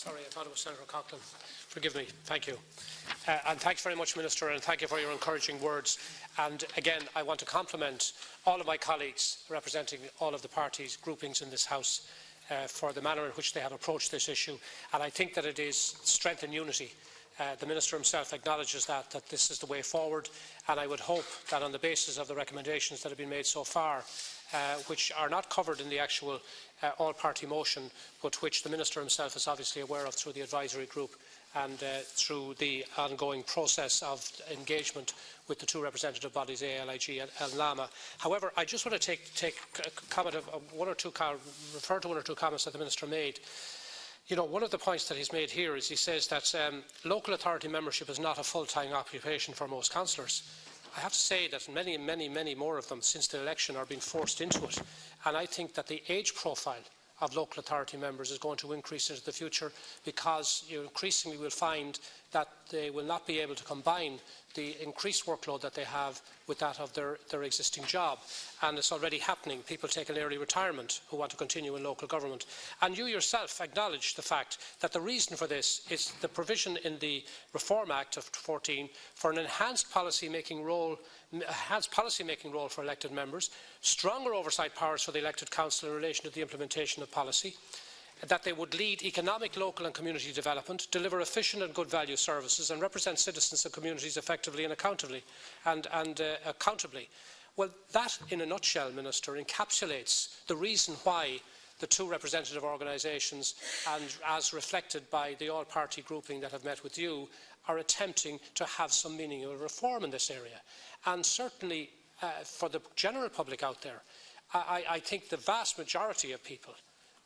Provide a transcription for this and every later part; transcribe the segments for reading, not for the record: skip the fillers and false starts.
Sorry, I thought it was Senator Coughlin. Forgive me. Thank you. And thanks very much, Minister, and thank you for your encouraging words. And again, I want to compliment all of my colleagues representing all of the parties, groupings in this House for the manner in which they have approached this issue. And I think that it is strength and unity. The Minister himself acknowledges that this is the way forward, and I would hope that on the basis of the recommendations that have been made so far, which are not covered in the actual all-party motion, but which the Minister himself is obviously aware of through the advisory group and through the ongoing process of engagement with the two representative bodies, ALIG and LAMA. However, I just want to take comment of refer to one or two comments that the Minister made. You know, one of the points that he's made here is he says that local authority membership is not a full-time occupation for most councillors. I have to say that many more of them since the election are being forced into it, and I think that the age profile of local authority members is going to increase into the future, because you increasingly will find that they will not be able to combine the increased workload that they have with that of their existing job. And it's already happening. People take an early retirement who want to continue in local government. And you yourself acknowledge the fact that the reason for this is the provision in the Reform Act of 2014 for an enhanced policy-making role for elected members, stronger oversight powers for the elected council in relation to the implementation of policy, that they would lead economic, local and community development, deliver efficient and good value services and represent citizens and communities effectively and accountably. Well, that in a nutshell, Minister, encapsulates the reason why the two representative organisations, and as reflected by the all-party grouping that have met with you, are attempting to have some meaningful reform in this area. And certainly for the general public out there, I think the vast majority of people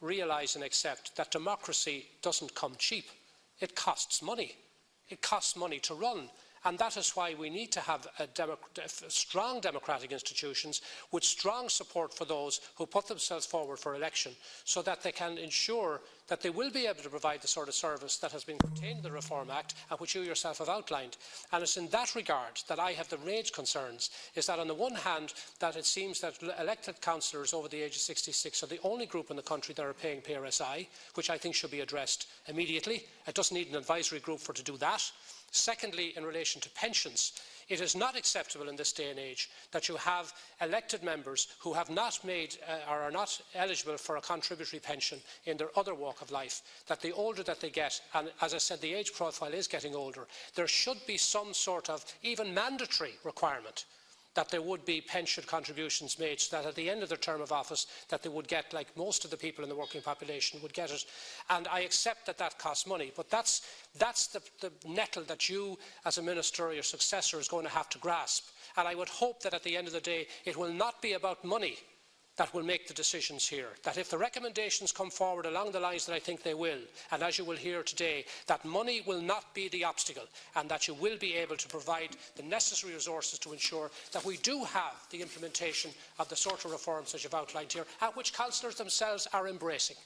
realise and accept that democracy doesn't come cheap. It costs money. It costs money to run. And that is why we need to have strong democratic institutions with strong support for those who put themselves forward for election, so that they can ensure that they will be able to provide the sort of service that has been contained in the Reform Act and which you yourself have outlined. And it's in that regard that I have the range concerns, is that on the one hand that it seems that elected councillors over the age of 66 are the only group in the country that are paying PRSI, which I think should be addressed immediately. It doesn't need an advisory group to do that. Secondly, in relation to pensions, it is not acceptable in this day and age that you have elected members who have not made or are not eligible for a contributory pension in their other walk of life, that the older that they get, and as I said, the age profile is getting older, there should be some sort of even mandatory requirement that there would be pension contributions made, so that at the end of their term of office that they would get, like most of the people in the working population would get it. And I accept that that costs money, but that's the nettle that you as a minister or your successor is going to have to grasp. And I would hope that at the end of the day it will not be about money that will make the decisions here. That if the recommendations come forward along the lines that I think they will, and as you will hear today, that money will not be the obstacle, and that you will be able to provide the necessary resources to ensure that we do have the implementation of the sort of reforms that you have outlined here, and which councillors themselves are embracing.